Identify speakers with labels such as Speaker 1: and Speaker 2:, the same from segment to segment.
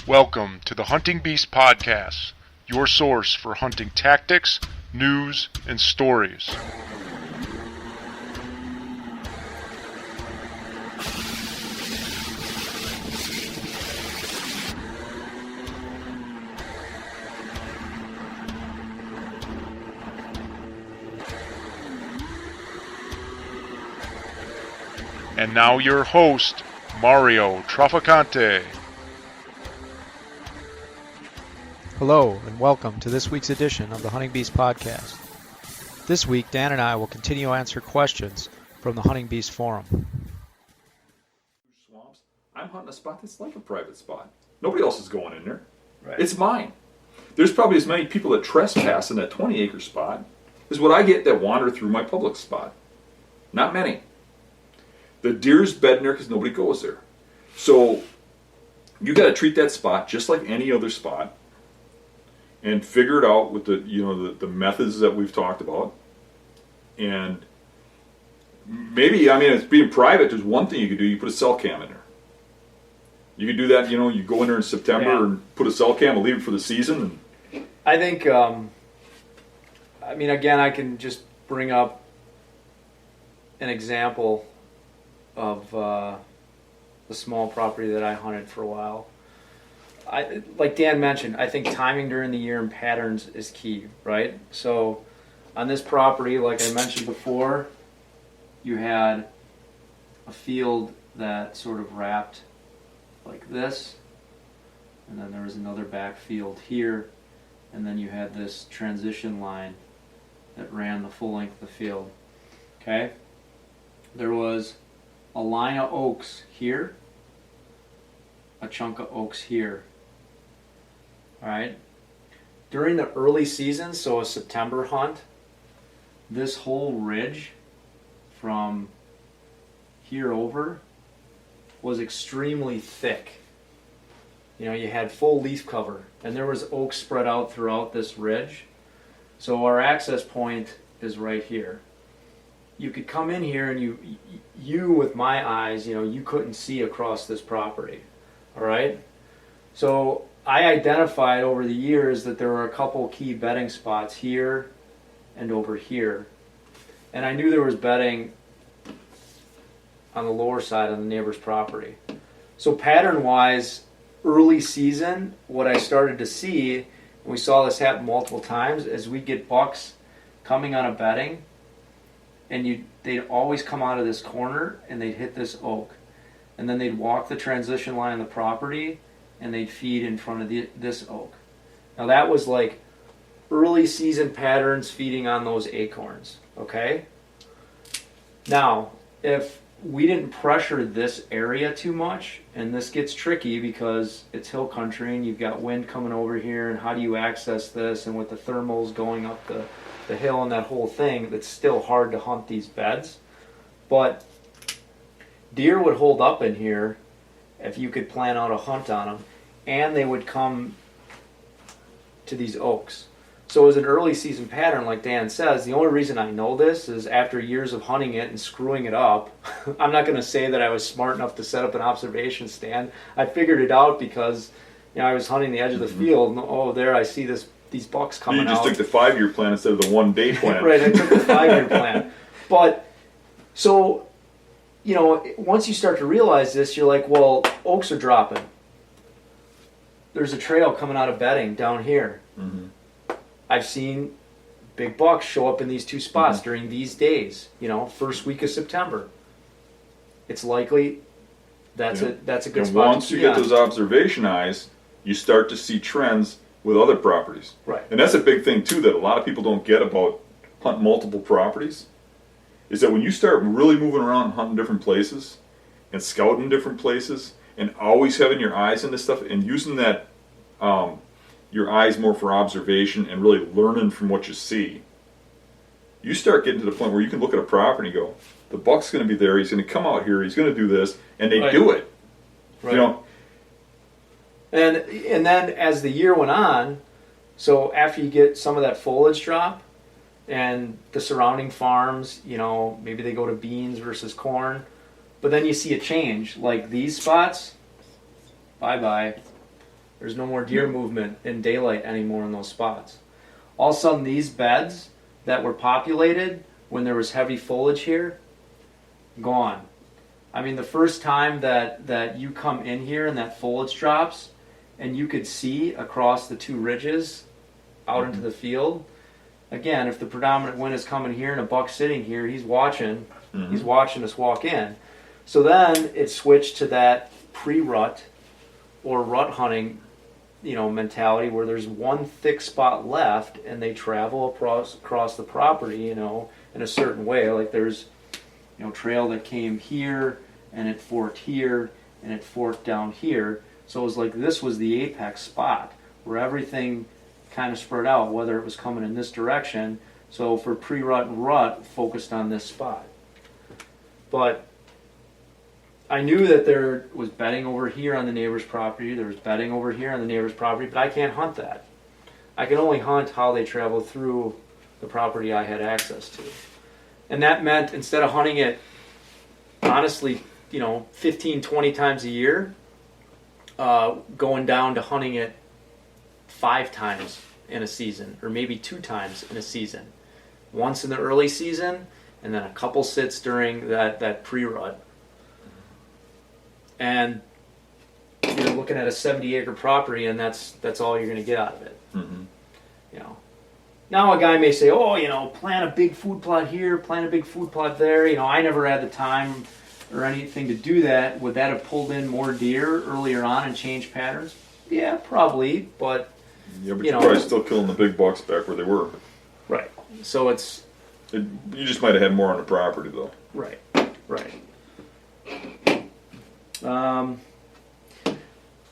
Speaker 1: Welcome to the Hunting Beast Podcast, your source for hunting tactics, news, and stories. And now your host, Mario Traficante.
Speaker 2: Hello, and welcome to this week's edition of the Hunting Beast Podcast. This week, Dan and I will continue to answer questions from the Hunting Beast Forum.
Speaker 3: Swamps. I'm hunting a spot that's like a private spot. Nobody else is going in there.
Speaker 2: Right.
Speaker 3: It's mine. There's probably as many people that trespass in that 20-acre spot as what I get that wander through my public spot. Not many. The deer's bedding there because nobody goes there. So you got to treat that spot just like any other spot, and figure it out with the methods that we've talked about. And maybe, it's being private. There's one thing you could do. You put a cell cam in there. You could do that. You go in there in September and put a cell cam and leave it for the season. And
Speaker 2: I think, again, I can just bring up an example of the small property that I hunted for a while. Like Dan mentioned, I think timing during the year and patterns is key, right? So on this property, like I mentioned before, you had a field that sort of wrapped like this, and then there was another back field here, and then you had this transition line that ran the full length of the field. Okay? There was a line of oaks here, a chunk of oaks here. All right. During the early season, so a September hunt, this whole ridge from here over was extremely thick. You had full leaf cover, and there was oaks spread out throughout this ridge. So our access point is right here. You could come in here and you with my eyes, you couldn't see across this property. All right. So I identified over the years that there were a couple key bedding spots here and over here. And I knew there was bedding on the lower side of the neighbor's property. So pattern-wise, early season, what I started to see, and we saw this happen multiple times, is we'd get bucks coming on a bedding, and they'd always come out of this corner and they'd hit this oak. And then they'd walk the transition line on the property and they'd feed in front of this oak. Now that was like early season patterns feeding on those acorns, okay? Now, if we didn't pressure this area too much, and this gets tricky because it's hill country and you've got wind coming over here, and how do you access this, and with the thermals going up the hill and that whole thing, it's still hard to hunt these beds. But deer would hold up in here if you could plan out a hunt on them, and they would come to these oaks. So as an early season pattern, like Dan says, the only reason I know this is after years of hunting it and screwing it up. I'm not going to say that I was smart enough to set up an observation stand. I figured it out because I was hunting the edge of the field, and there I see these bucks coming out.
Speaker 3: You just took the 5-year plan instead of the 1-day plan.
Speaker 2: Right, I took the 5-year plan. But so once you start to realize this, you're like, well, oaks are dropping. There's a trail coming out of bedding down here.
Speaker 3: Mm-hmm.
Speaker 2: I've seen big bucks show up in these two spots during these days, first week of September. It's likely that's a good
Speaker 3: and
Speaker 2: spot.
Speaker 3: Once you get those observation eyes, you start to see trends with other properties.
Speaker 2: Right.
Speaker 3: And that's a big thing, too, that a lot of people don't get about hunting multiple properties, is that when you start really moving around and hunting different places and scouting different places and always having your eyes in this stuff and using that your eyes more for observation and really learning from what you see, you start getting to the point where you can look at a property and go, the buck's going to be there, he's going to come out here, he's going to do this, and they do it.
Speaker 2: Right. And then as the year went on, so after you get some of that foliage drop and the surrounding farms, maybe they go to beans versus corn, but then you see a change. Like these spots, bye-bye. There's no more deer movement in daylight anymore in those spots. All of a sudden, these beds that were populated when there was heavy foliage here, gone. I mean, the first time that you come in here and that foliage drops, and you could see across the two ridges out into the field, again, if the predominant wind is coming here and a buck's sitting here, he's watching. He's watching us walk in. So then it switched to that pre-rut or rut hunting, mentality where there's one thick spot left and they travel across the property, in a certain way. Like there's, trail that came here and it forked here and it forked down here. So it was like this was the apex spot where everything kind of spread out, whether it was coming in this direction. So for pre-rut and rut, focused on this spot. But I knew that there was bedding over here on the neighbor's property, there was bedding over here on the neighbor's property, but I can't hunt that. I can only hunt how they travel through the property I had access to. And that meant instead of hunting it, honestly, 15, 20 times a year, going down to hunting it 5 times in a season, or maybe 2 times in a season. Once in the early season, and then a couple sits during that pre-rut. And you're looking at a 70-acre property, and that's all you're going to get out of it. Now a guy may say, plant a big food plot here, plant a big food plot there. I never had the time or anything to do that. Would that have pulled in more deer earlier on and changed patterns? Yeah, probably, but...
Speaker 3: Yeah, but you're probably still killing the big bucks back where they were.
Speaker 2: Right. So
Speaker 3: you just might have had more on the property, though.
Speaker 2: Right. I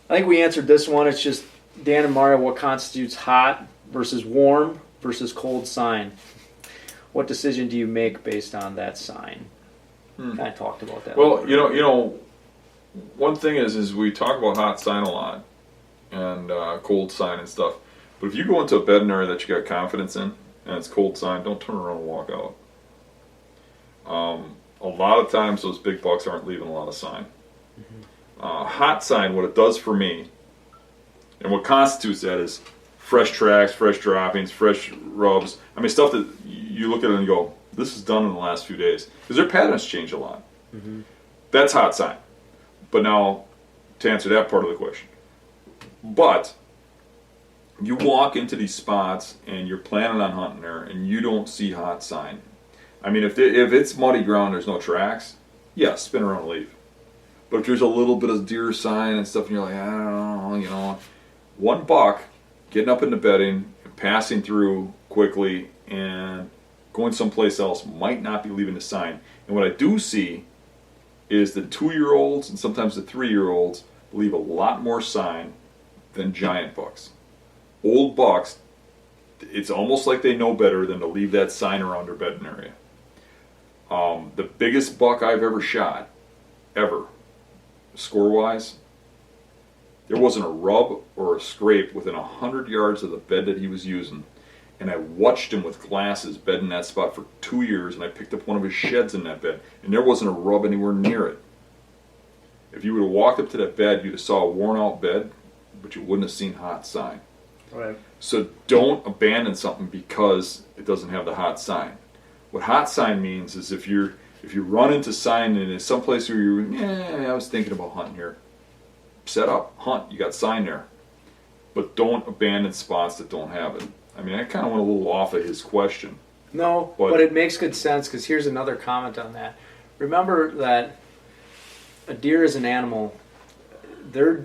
Speaker 2: think we answered this one. It's just, Dan and Mario, what constitutes hot versus warm versus cold sign? What decision do you make based on that sign? Kind of talked about that.
Speaker 3: Well, one thing is we talk about hot sign a lot and cold sign and stuff. But if you go into a bedding area that you got confidence in and it's cold sign, don't turn around and walk out. A lot of times those big bucks aren't leaving a lot of sign. Hot sign, what it does for me, and what constitutes that is fresh tracks, fresh droppings, fresh rubs. I mean, stuff that you look at it and you go, this is done in the last few days. Because their patterns change a lot. That's hot sign. But now, to answer that part of the question. But, you walk into these spots and you're planning on hunting there and you don't see hot sign. I mean, if it's muddy ground, there's no tracks, yes, spin around and leave. But if there's a little bit of deer sign and stuff and you're like, I don't know, one buck getting up in the bedding, passing through quickly, and going someplace else might not be leaving a sign. And what I do see is the 2-year-olds and sometimes the 3-year-olds leave a lot more sign than giant bucks. Old bucks, it's almost like they know better than to leave that sign around their bedding area. The biggest buck I've ever shot, ever, score-wise, there wasn't a rub or a scrape within 100 yards of the bed that he was using. And I watched him with glasses bedding that spot for 2 years, and I picked up one of his sheds in that bed, and there wasn't a rub anywhere near it. If you would have walked up to that bed, you'd have saw a worn-out bed, but you wouldn't have seen hot sign.
Speaker 2: Right.
Speaker 3: So don't abandon something because it doesn't have the hot sign. What hot sign means is if you run into sign and it's someplace where I was thinking about hunting here, set up, hunt, you got sign there. But don't abandon spots that don't have it. I mean, I kind of went a little off of his question.
Speaker 2: No, but it makes good sense because here's another comment on that. Remember that a deer is an animal. They're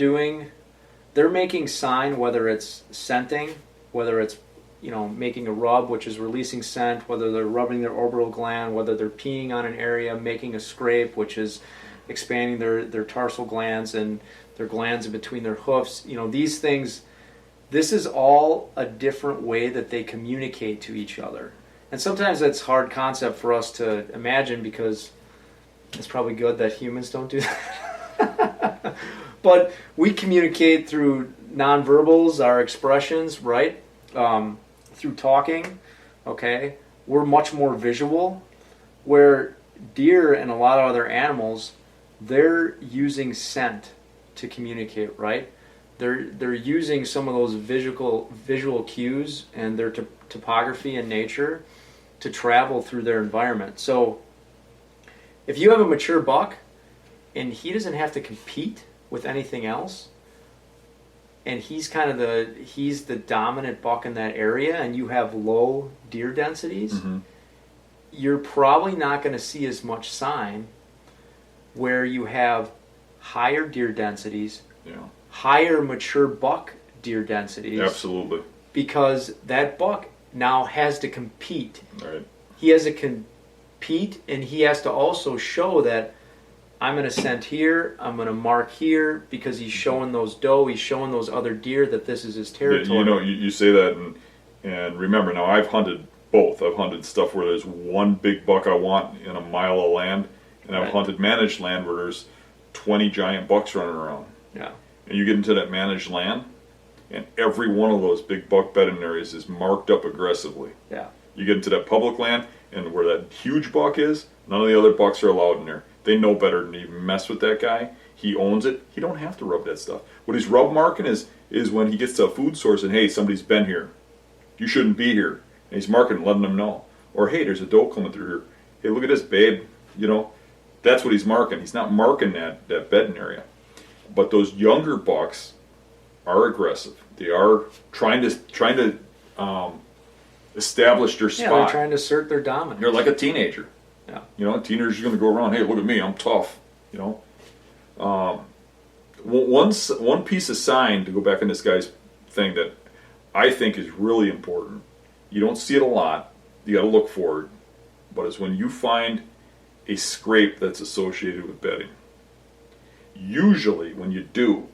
Speaker 2: making sign, whether it's scenting, whether it's making a rub, which is releasing scent, whether they're rubbing their orbital gland, whether they're peeing on an area, making a scrape, which is expanding their tarsal glands and their glands in between their hoofs. These things, this is all a different way that they communicate to each other. And sometimes that's a hard concept for us to imagine because it's probably good that humans don't do that. But we communicate through nonverbals, our expressions, right? Through talking, okay? We're much more visual, where deer and a lot of other animals, they're using scent to communicate, right? they're using some of those visual cues and their topography and nature to travel through their environment. So if you have a mature buck and he doesn't have to compete with anything else, and he's the dominant buck in that area, and you have low deer densities,
Speaker 3: Mm-hmm.
Speaker 2: you're probably not going to see as much sign. Where you have higher deer densities,
Speaker 3: Yeah.
Speaker 2: higher mature buck deer densities,
Speaker 3: Absolutely.
Speaker 2: because that buck now has to compete.
Speaker 3: Right.
Speaker 2: He has to compete, and he has to also show that I'm going to scent here, I'm going to mark here, because he's showing those doe, he's showing those other deer that this is his territory.
Speaker 3: You know, you say that, and remember, now I've hunted both. I've hunted stuff where there's one big buck I want in a mile of land, and I've
Speaker 2: Right.
Speaker 3: hunted managed land where there's 20 giant bucks running around.
Speaker 2: Yeah.
Speaker 3: And you get into that managed land, and every one of those big buck bedding areas is marked up aggressively.
Speaker 2: Yeah.
Speaker 3: You get into that public land, and where that huge buck is, none of the other bucks are allowed in there. They know better than to even mess with that guy. He owns it. He don't have to rub that stuff. What he's rub marking is when he gets to a food source and, hey, somebody's been here. You shouldn't be here. And he's marking, letting them know. Or, hey, there's a doe coming through here. Hey, look at this, babe. You know, that's what he's marking. He's not marking that bedding area. But those younger bucks are aggressive. They are trying to establish their
Speaker 2: Yeah,
Speaker 3: spot.
Speaker 2: they're trying to assert their dominance.
Speaker 3: They're like a teenager.
Speaker 2: Yeah.
Speaker 3: You know, teenagers are going to go around, hey, look at me, I'm tough. You know, one piece of sign, to go back on this guy's thing, that I think is really important. You don't see it a lot. You got to look for it. But it's when you find a scrape that's associated with bedding. Usually, when you do,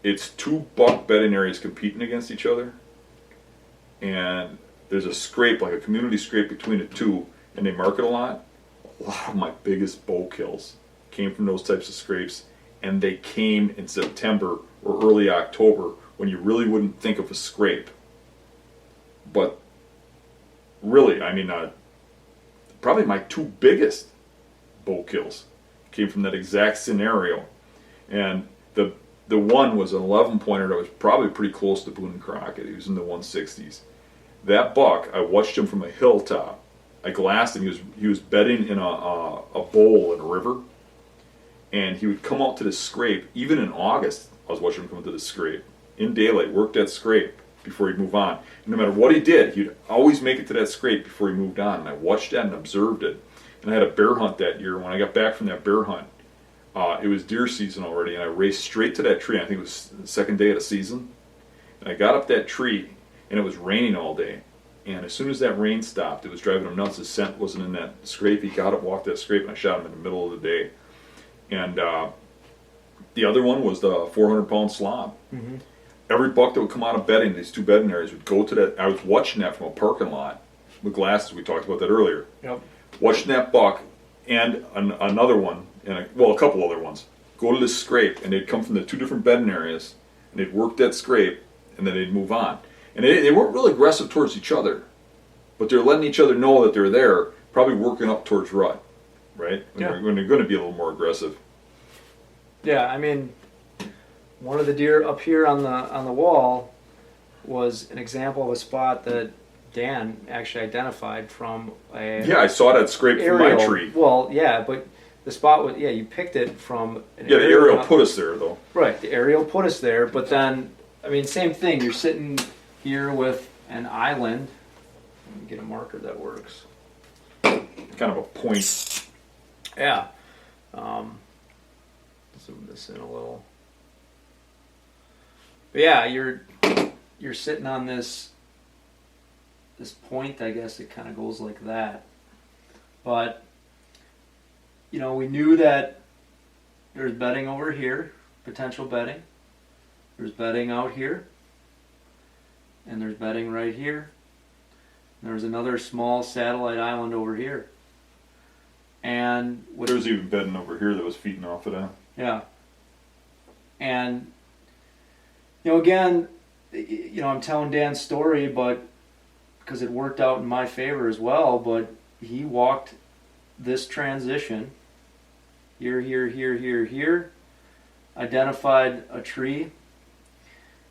Speaker 3: it's two buck bedding areas competing against each other, and there's a scrape, like a community scrape between the two, and they mark it a lot. A lot of my biggest bow kills came from those types of scrapes, and they came in September or early October, when you really wouldn't think of a scrape. But really, I mean, probably my two biggest bow kills came from that exact scenario. And the one was an 11 pointer that was probably pretty close to Boone and Crockett. He was in the 160s. That buck, I watched him from a hilltop. I glassed him. He was bedding in a bowl in a river, and he would come out to the scrape. Even in August, I was watching him come to the scrape in daylight, work that scrape before he'd move on. And no matter what he did, he'd always make it to that scrape before he moved on. And I watched that and observed it. And I had a bear hunt that year. When I got back from that bear hunt, it was deer season already, and I raced straight to that tree. I think it was the second day of the season. And I got up that tree, and it was raining all day. And as soon as that rain stopped, it was driving him nuts. His scent wasn't in that scrape. He got up, walked that scrape, and I shot him in the middle of the day. And the other one was the 400-pound slob.
Speaker 2: Mm-hmm.
Speaker 3: Every buck that would come out of bedding, these two bedding areas, would go to that. I was watching that from a parking lot with glasses. We talked about that earlier.
Speaker 2: Yep.
Speaker 3: Watching that buck and another one, and a couple other ones, go to this scrape, and they'd come from the two different bedding areas, and they'd work that scrape, and then they'd move on. And they weren't really aggressive towards each other, but they're letting each other know that they're there, probably working up towards rut, right? When they're going to be a little more aggressive.
Speaker 2: Yeah, I mean, one of the deer up here on the wall was an example of a spot that Dan actually identified from a
Speaker 3: Yeah, I saw that scrape from
Speaker 2: aerial.
Speaker 3: my tree.
Speaker 2: Well, yeah, but the spot was you picked it from an
Speaker 3: Yeah, the aerial put us there, though.
Speaker 2: Right, the aerial put us there, but then I mean, same thing. You're sitting here with an island. Let me get a marker that works.
Speaker 3: Kind of a point.
Speaker 2: Yeah. Zoom this in a little. But yeah, you're sitting on this point, I guess it kind of goes like that. But you know, we knew that there's bedding over here, potential bedding. There's bedding out here. And there's bedding right here. And there's another small satellite island over here. And
Speaker 3: There was even bedding over here that was feeding off of that.
Speaker 2: yeah. And, you know, again, you know, I'm telling Dan's story, but because it worked out in my favor as well, but he walked this transition here, here, here, here, here, identified a tree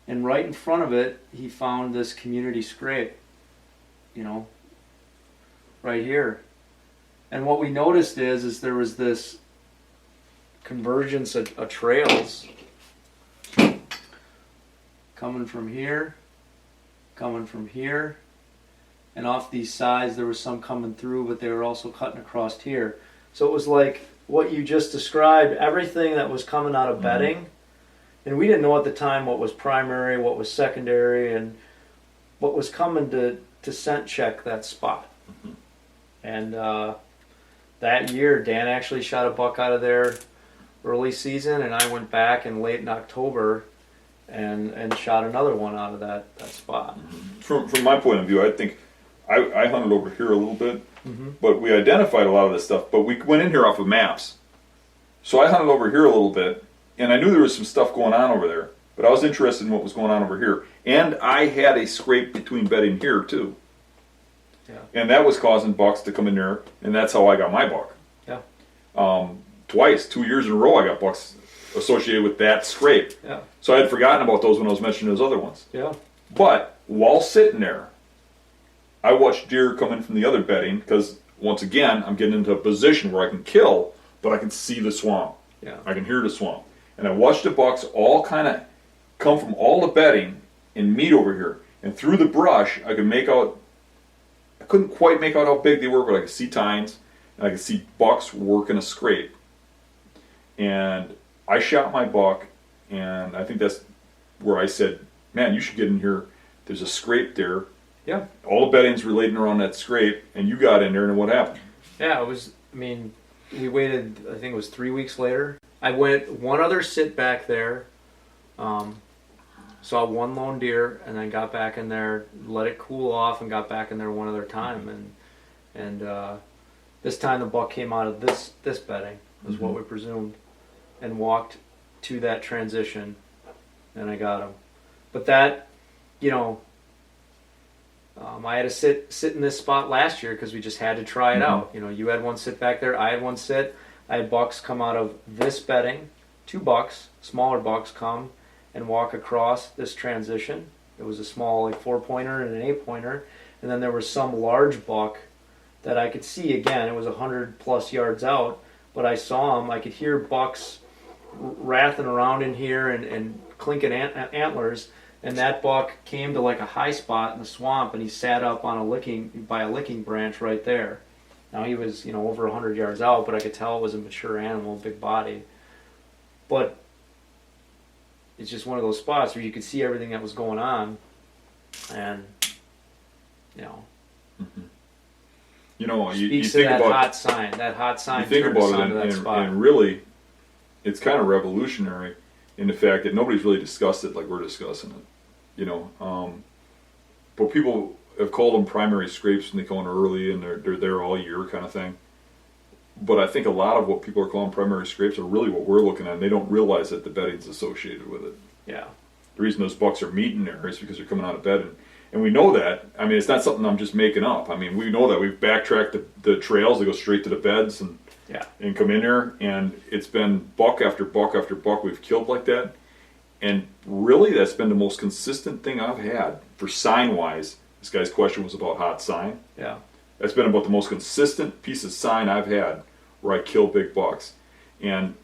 Speaker 2: And right in front of it, he found this community scrape, right here. And what we noticed is there was this convergence of trails coming from here, and off these sides there was some coming through, but they were also cutting across here. So it was like what you just described, everything that was coming out of bedding, and we didn't know at the time what was primary, what was secondary, and what was coming to scent check that spot. And that year, Dan actually shot a buck out of there early season, and I went back in late in October and shot another one out of that spot.
Speaker 3: From my point of view, I think I hunted over here a little bit, but we identified a lot of this stuff, but we went in here off of maps. So I hunted over here a little bit, and I knew there was some stuff going on over there, but I was interested in what was going on over here. And I had a scrape between bedding here, too.
Speaker 2: Yeah.
Speaker 3: And that was causing bucks to come in there, and that's how I got my buck.
Speaker 2: Yeah.
Speaker 3: Twice, 2 years in a row, I got bucks associated with that scrape.
Speaker 2: Yeah.
Speaker 3: So I had forgotten about those when I was mentioning those other ones.
Speaker 2: Yeah.
Speaker 3: But while sitting there, I watched deer come in from the other bedding because, once again, I'm getting into a position where I can kill, but I can see the swamp.
Speaker 2: Yeah.
Speaker 3: I can hear the swamp. And I watched the bucks all kind of come from all the bedding and meet over here. And through the brush, I could make out, I couldn't quite make out how big they were, but I could see tines, and I could see bucks working a scrape. And I shot my buck, and I think that's where I said, man, you should get in here. There's a scrape there.
Speaker 2: Yeah.
Speaker 3: All the bedding's relating around that scrape, and you got in there, and what happened?
Speaker 2: Yeah, we waited, I think it was 3 weeks later. I went one other sit back there, saw one lone deer, and then got back in there, let it cool off, and got back in there one other time. And this time the buck came out of this bedding, was what we presumed, and walked to that transition, and I got him. But that, I had to sit in this spot last year because we just had to try it out. You had one sit back there, I had one sit. I had bucks come out of this bedding, 2 bucks, smaller bucks come and walk across this transition. It was a small 4-pointer and an 8-pointer, and then there was some large buck that I could see. Again, it was 100+ yards out, but I saw him. I could hear bucks wrathing around in here and clinking antlers. And that buck came to a high spot in the swamp, and he sat up on by a licking branch right there. Now he was, over 100 yards out, but I could tell it was a mature animal, big body. But it's just one of those spots where you could see everything that was going on, and
Speaker 3: you
Speaker 2: speaks
Speaker 3: think
Speaker 2: to that
Speaker 3: about
Speaker 2: hot sign. That hot sign.
Speaker 3: You think
Speaker 2: turned us
Speaker 3: about
Speaker 2: onto
Speaker 3: it,
Speaker 2: that spot.
Speaker 3: and really, it's kind of revolutionary in the fact that nobody's really discussed it like we're discussing it. But people have called them primary scrapes when they go in early, and they're there all year kind of thing. But I think a lot of what people are calling primary scrapes are really what we're looking at, and they don't realize that the bedding's associated with it.
Speaker 2: Yeah.
Speaker 3: The reason those bucks are meeting there is because they're coming out of bed, and we know that. I mean, it's not something I'm just making up. I mean, we know that. We've backtracked the trails that go straight to the beds and come in there, and it's been buck after buck after buck we've killed like that. And really, that's been the most consistent thing I've had for sign-wise. This guy's question was about hot sign.
Speaker 2: Yeah.
Speaker 3: That's been about the most consistent piece of sign I've had where I kill big bucks. And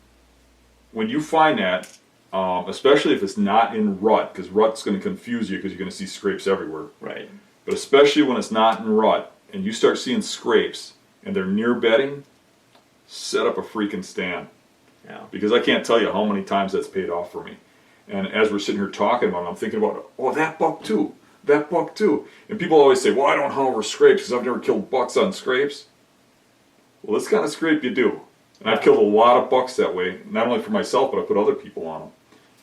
Speaker 3: when you find that, especially if it's not in rut, because rut's going to confuse you because you're going to see scrapes everywhere.
Speaker 2: Right.
Speaker 3: But especially when it's not in rut, and you start seeing scrapes, and they're near bedding, set up a freaking stand.
Speaker 2: Yeah.
Speaker 3: Because I can't tell you how many times that's paid off for me. And as we're sitting here talking about it, I'm thinking about, that buck too. That buck too. And people always say, well, I don't hunt over scrapes because I've never killed bucks on scrapes. Well, this kind of scrape you do. And I've killed a lot of bucks that way, not only for myself, but I put other people on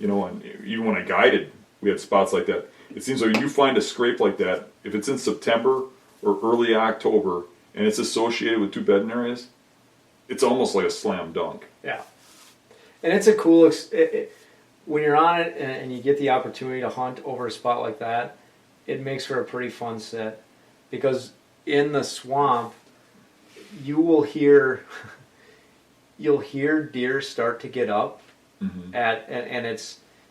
Speaker 3: them. And even when I guided, we had spots like that. It seems like when you find a scrape like that, if it's in September or early October, and it's associated with 2 bedding areas, it's almost like a slam dunk.
Speaker 2: Yeah. And it's a cool, when you're on it and you get the opportunity to hunt over a spot like that, it makes for a pretty fun sit. Because in the swamp, you'll hear deer start to get up and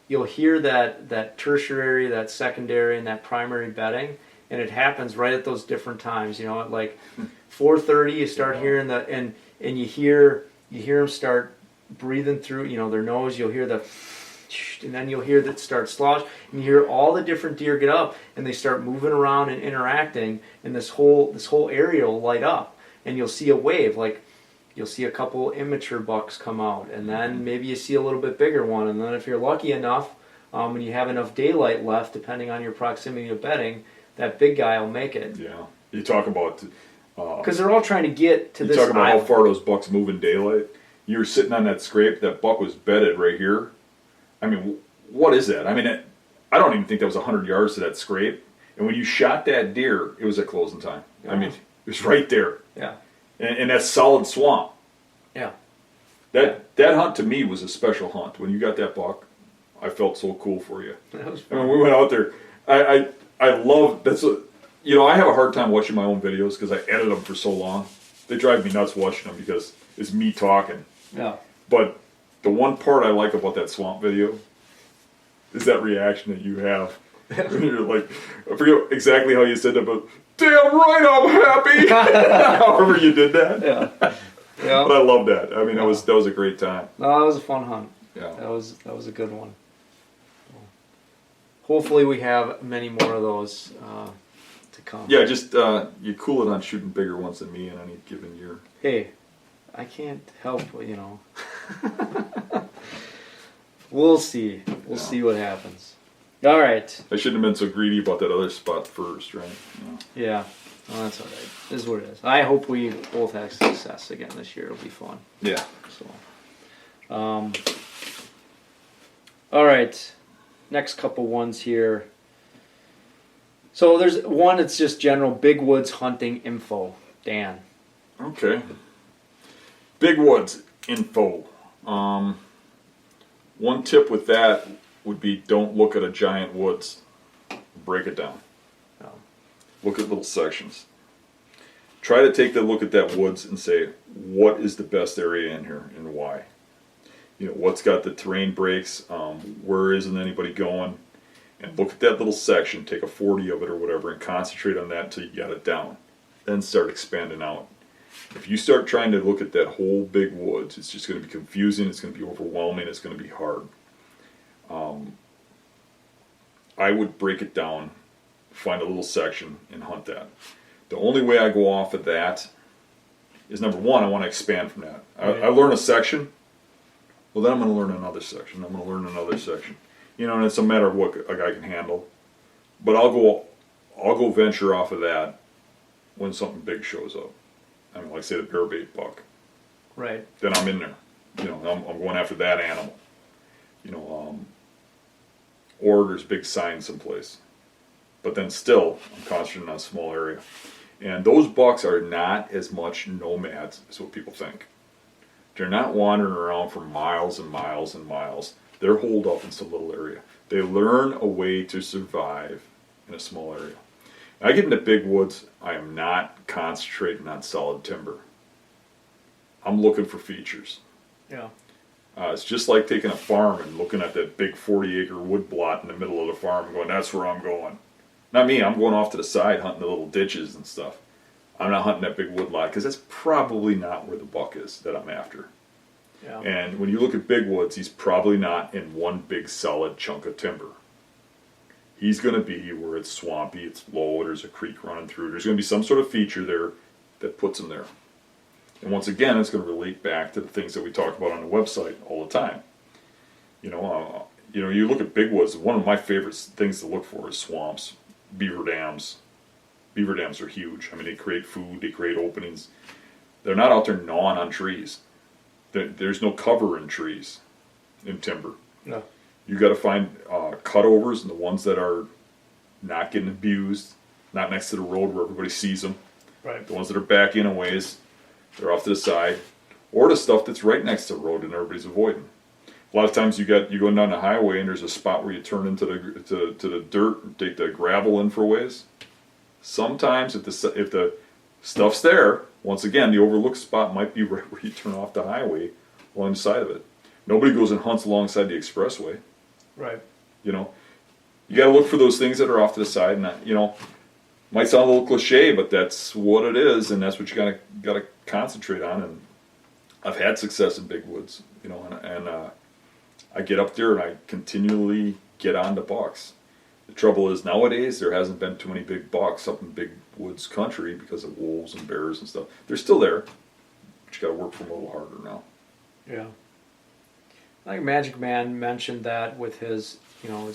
Speaker 2: you'll hear that tertiary, that secondary, and that primary bedding, and it happens right at those different times. You know, at like 4:30, you start hearing and you hear them start breathing through, you know, their nose. You'll hear the, and then you'll hear that start slosh, and you hear all the different deer get up, and they start moving around and interacting, and this whole area will light up, and you'll see a wave. Like, you'll see a couple immature bucks come out, and then maybe you see a little bit bigger one, and then if you're lucky enough, and you have enough daylight left, depending on your proximity to bedding, that big guy will make it.
Speaker 3: Yeah. You talk about...
Speaker 2: Because they're all trying to get to this
Speaker 3: You talk about
Speaker 2: island.
Speaker 3: how far those bucks move in daylight. You were sitting on that scrape, that buck was bedded right here. I mean, what is that? I mean, I don't even think that was 100 yards to that scrape. And when you shot that deer, it was at closing time.
Speaker 2: Yeah.
Speaker 3: I mean, it was right there.
Speaker 2: Yeah.
Speaker 3: And that's solid swamp.
Speaker 2: Yeah.
Speaker 3: That hunt to me was a special hunt. When you got that buck, I felt so cool for you.
Speaker 2: That was
Speaker 3: I
Speaker 2: fun.
Speaker 3: mean, we went out there. I love you know, I have a hard time watching my own videos because I edit them for so long. They drive me nuts watching them because it's me talking.
Speaker 2: Yeah.
Speaker 3: But the one part I like about that swamp video is that reaction that you have. When you're like, I forget exactly how you said that, but damn right I'm happy. However you did that.
Speaker 2: Yeah. Yeah.
Speaker 3: But I love that. I mean, that was a great time.
Speaker 2: No, that was a fun hunt.
Speaker 3: Yeah.
Speaker 2: That was a good one. Hopefully we have many more of those to come.
Speaker 3: Yeah, just you cool it on shooting bigger ones than me in any given year.
Speaker 2: Hey, I can't help, you know. We'll see. We'll see what happens. All right.
Speaker 3: I shouldn't have been so greedy about that other spot first, right? Yeah.
Speaker 2: Yeah. Well, that's all right. This is what it is. I hope we both have success again this year. It'll be fun.
Speaker 3: Yeah.
Speaker 2: So, all right. Next couple ones here. So there's one that's just general big woods hunting info. Dan.
Speaker 3: Okay. Big woods info. One tip with that would be don't look at a giant woods. Break it down.
Speaker 2: Oh.
Speaker 3: Look at little sections. Try to take a look at that woods and say, what is the best area in here and why? You know, what's got the terrain breaks, where isn't anybody going? And look at that little section, take a 40 of it or whatever, and concentrate on that until you got it down. Then start expanding out. If you start trying to look at that whole big woods, it's just going to be confusing, it's going to be overwhelming, it's going to be hard. I would break it down, find a little section, and hunt that. The only way I go off of that is, number one, I want to expand from that. I learn a section, well then I'm going to learn another section, I'm going to learn another section. You know, and it's a matter of what a guy can handle. But I'll go venture off of that when something big shows up. I mean, like say the bear bait buck.
Speaker 2: Right.
Speaker 3: Then I'm in there. You know, I'm going after that animal. You know, or there's big signs someplace. But then still, I'm concentrating on a small area. And those bucks are not as much nomads as what people think. They're not wandering around for miles and miles and miles. They're holed up in some little area. They learn a way to survive in a small area. I get into big woods, I am not concentrating on solid timber. I'm looking for features.
Speaker 2: Yeah.
Speaker 3: It's just like taking a farm and looking at that big 40-acre wood blot in the middle of the farm and going, that's where I'm going. Not me, I'm going off to the side hunting the little ditches and stuff. I'm not hunting that big wood lot because that's probably not where the buck is that I'm after.
Speaker 2: Yeah.
Speaker 3: And when you look at big woods, he's probably not in one big solid chunk of timber. He's going to be where it's swampy, it's low, there's a creek running through. There's going to be some sort of feature there that puts him there. And once again, it's going to relate back to the things that we talk about on the website all the time. You know, you look at big woods. One of my favorite things to look for is swamps, beaver dams. Beaver dams are huge. I mean, they create food, they create openings. They're not out there gnawing on trees. There's no cover in trees, in timber.
Speaker 2: No.
Speaker 3: You got to find cutovers and the ones that are not getting abused, not next to the road where everybody sees them.
Speaker 2: Right.
Speaker 3: The ones that are back in a ways, they're off to the side, or the stuff that's right next to the road and everybody's avoiding. A lot of times you're going down the highway and there's a spot where you turn into the dirt and take the gravel in for ways. Sometimes if the stuff's there, once again, the overlooked spot might be right where you turn off the highway along the side of it. Nobody goes and hunts alongside the expressway.
Speaker 2: Right.
Speaker 3: You know, you got to look for those things that are off to the side, and you know, might sound a little cliche, but that's what it is, and that's what you got to concentrate on. And I've had success in big woods, you know, and I get up there and I continually get on to bucks. The trouble is nowadays there hasn't been too many big bucks up in big woods country because of wolves and bears and stuff. They're still there, but you got to work for them a little harder now.
Speaker 2: Yeah. I think Magic Man mentioned that with his, you know,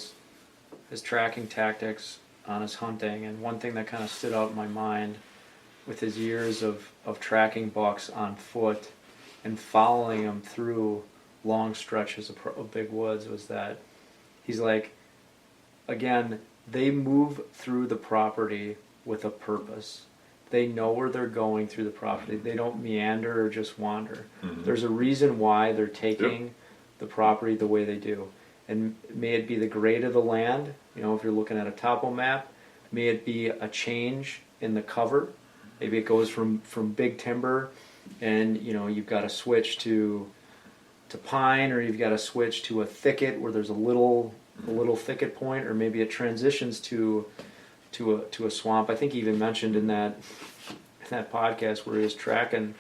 Speaker 2: his tracking tactics on his hunting, and one thing that kind of stood out in my mind with his years of tracking bucks on foot and following them through long stretches of big woods was that he's like, again, they move through the property with a purpose. They know where they're going through the property. They don't meander or just wander.
Speaker 3: Mm-hmm.
Speaker 2: There's a reason why they're taking
Speaker 3: Yep.
Speaker 2: the property the way they do. And may it be the grade of the land, you know, if you're looking at a topo map, may it be a change in the cover. Maybe it goes from big timber and, you know, you've got to switch to pine, or you've got to switch to a thicket where there's a little thicket point, or maybe it transitions to a swamp. I think he even mentioned in that podcast where he was tracking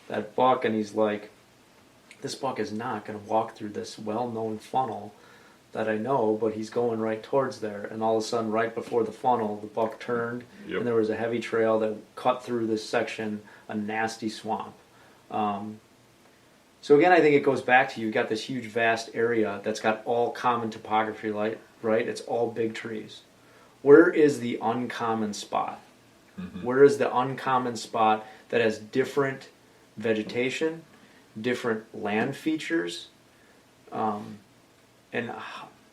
Speaker 2: that buck, and he's like, this buck is not going to walk through this well-known funnel that I know, but he's going right towards there. And all of a sudden, right before the funnel, the buck turned,
Speaker 3: Yep.
Speaker 2: and there was a heavy trail that cut through this section, a nasty swamp. So again, I think it goes back to, you've got this huge, vast area that's got all common topography, right? It's all big trees. Where is the uncommon spot?
Speaker 3: Mm-hmm.
Speaker 2: Where is the uncommon spot that has different vegetation, different land features, and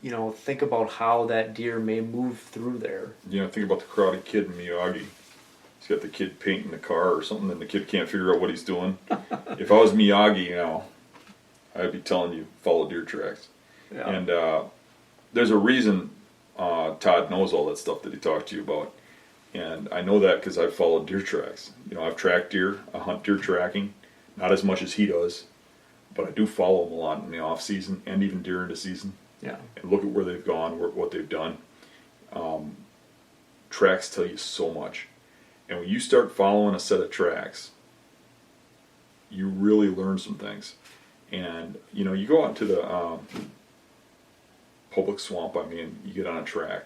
Speaker 2: you know, think about how that deer may move through there.
Speaker 3: You know, think about the Karate Kid in Miyagi. He's got the kid painting the car or something, and the kid can't figure out what he's doing. If I was Miyagi, you know, I'd be telling you, follow deer tracks.
Speaker 2: Yeah.
Speaker 3: And there's a reason Todd knows all that stuff that he talked to you about. And I know that because I've followed deer tracks. You know, I've tracked deer. I hunt deer tracking. Not as much as he does, but I do follow them a lot in the off season and even during the season.
Speaker 2: Yeah.
Speaker 3: And look at where they've gone, what they've done. Tracks tell you so much. And when you start following a set of tracks, you really learn some things. And, you know, you go out into the public swamp, I mean, you get on a track,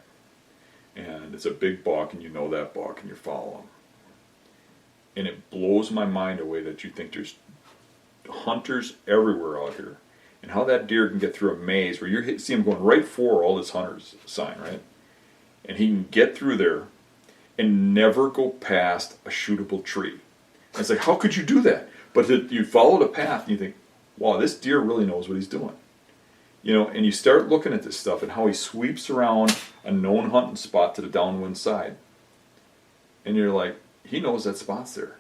Speaker 3: and it's a big buck, and you know that buck, and you're following. And it blows my mind away that you think there's hunters everywhere out here. And how that deer can get through a maze where you see him going right for all this hunter's sign, right? And he can get through there and never go past a shootable tree. And it's like, how could you do that? But you follow the path and you think, wow, this deer really knows what he's doing. You know, and you start looking at this stuff and how he sweeps around a known hunting spot to the downwind side. And you're like, he knows that spot's there.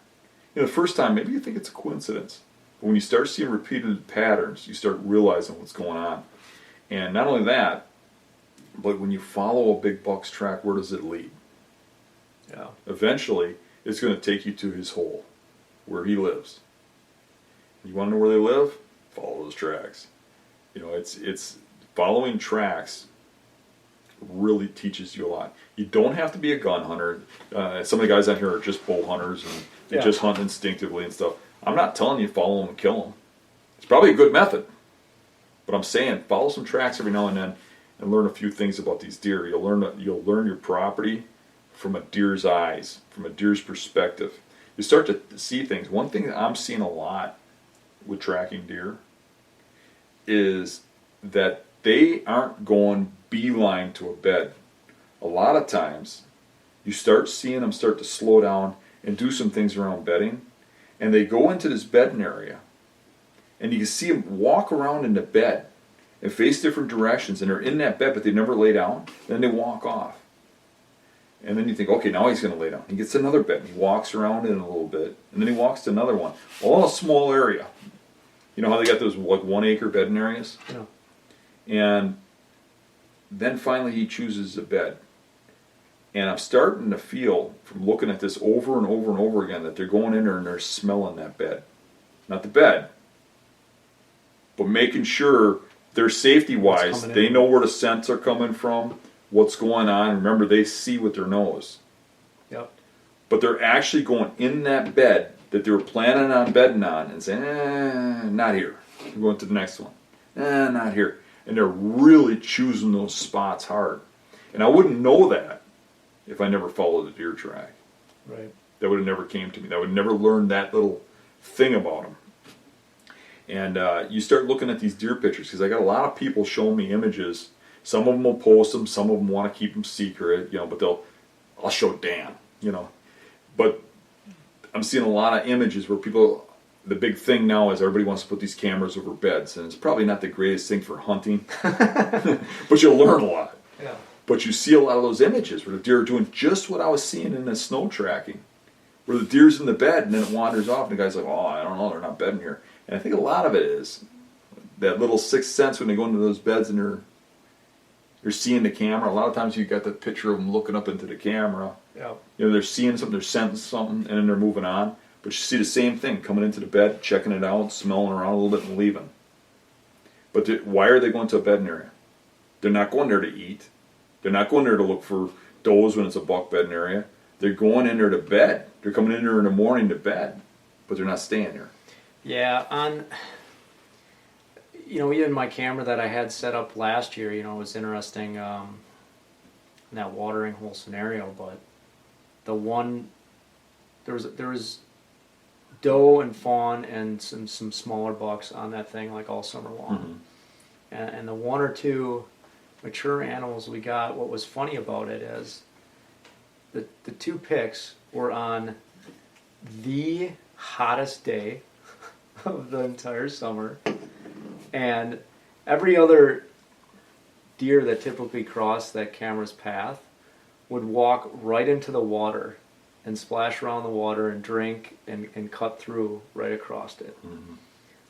Speaker 3: You know, the first time, maybe you think it's a coincidence. But when you start seeing repeated patterns, you start realizing what's going on. And not only that, but when you follow a big buck's track, where does it lead?
Speaker 2: Yeah.
Speaker 3: Eventually, it's going to take you to his hole, where he lives. You want to know where they live? Follow those tracks. You know, it's following tracks really teaches you a lot. You don't have to be a gun hunter. Some of the guys out here are just bow hunters and they just hunt instinctively and stuff. I'm not telling you follow them and kill them. It's probably a good method. But I'm saying follow some tracks every now and then and learn a few things about these deer. You'll learn your property from a deer's eyes, from a deer's perspective. You start to see things. One thing that I'm seeing a lot with tracking deer is that they aren't going beeline to a bed. A lot of times, you start seeing them start to slow down and do some things around bedding, and they go into this bedding area, and you can see them walk around in the bed and face different directions, and they're in that bed, but they never lay down. Then they walk off. And then you think, okay, now he's going to lay down. He gets another bed, and he walks around in a little bit, and then he walks to another one. All in a small area. You know how they got those like 1 acre bedding areas?
Speaker 2: Yeah.
Speaker 3: And then finally he chooses a bed. And I'm starting to feel, from looking at this over and over and over again, that they're going in there and they're smelling that bed. Not the bed, but making sure They're safety
Speaker 2: What's
Speaker 3: wise.
Speaker 2: coming
Speaker 3: They
Speaker 2: in.
Speaker 3: know where the scents are coming from, what's going on. Remember, they see with their nose.
Speaker 2: Yep.
Speaker 3: But they're actually going in that bed that they were planning on bedding on and saying, not here. We're going to the next one. Not here. And they're really choosing those spots hard. And I wouldn't know that if I never followed the deer track.
Speaker 2: Right.
Speaker 3: That would have never came to me. I would never learn that little thing about them. And you start looking at these deer pictures, because I got a lot of people showing me images. Some of them will post them. Some of them want to keep them secret, but I'll show Dan, But I'm seeing a lot of images where people, the big thing now is everybody wants to put these cameras over beds, and it's probably not the greatest thing for hunting, but you'll learn a lot.
Speaker 2: Yeah.
Speaker 3: But you see a lot of those images where the deer are doing just what I was seeing in the snow tracking, where the deer's in the bed and then it wanders off, and the guy's like, oh, I don't know, they're not bedding here. And I think a lot of it is that little sixth sense when they go into those beds and they're seeing the camera. A lot of times you got that picture of them looking up into the camera.
Speaker 2: Yeah.
Speaker 3: They're seeing something, they're sensing something, and then they're moving on. But you see the same thing, coming into the bed, checking it out, smelling around a little bit and leaving. But why are they going to a bedding area? They're not going there to eat. They're not going there to look for does when it's a buck bedding area. They're going in there to bed. They're coming in there in the morning to bed, but they're not staying there.
Speaker 2: Yeah, even my camera that I had set up last year, it was interesting in that watering hole scenario, but there was doe and fawn and some smaller bucks on that thing like all summer long. Mm-hmm. And the one or two mature animals we got, what was funny about it is the two pics were on the hottest day of the entire summer, and every other deer that typically crossed that camera's path would walk right into the water and splash around the water and drink and cut through right across it. Mm-hmm.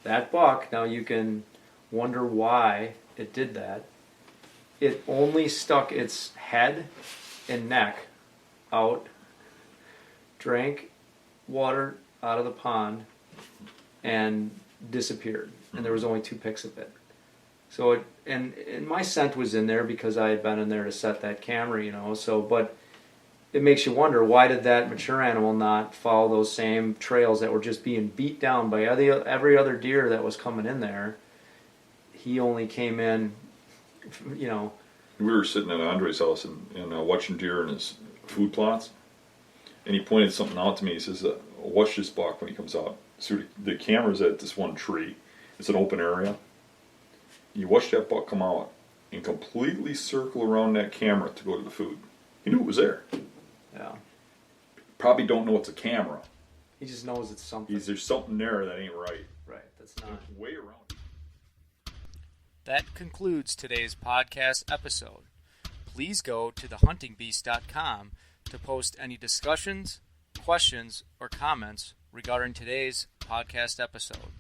Speaker 2: That buck, now you can wonder why it did that. It only stuck its head and neck out, drank water out of the pond, and disappeared. And there was only two pics of it. So and my scent was in there because I had been in there to set that camera, So, but it makes you wonder, why did that mature animal not follow those same trails that were just being beat down by every other deer that was coming in there? He only came in,
Speaker 3: We were sitting at Andre's house and watching deer in his food plots, and he pointed something out to me. He says, watch this buck when he comes out. So the camera's at this one tree. It's an open area. You watch that buck come out and completely circle around that camera to go to the food. He knew it was there.
Speaker 2: Yeah.
Speaker 3: Probably don't know it's a camera.
Speaker 2: He just knows it's something.
Speaker 3: There's something there that ain't right.
Speaker 2: Right, that's not.
Speaker 3: It's way around.
Speaker 4: That concludes today's podcast episode. Please go to thehuntingbeast.com to post any discussions, questions, or comments regarding today's podcast episode.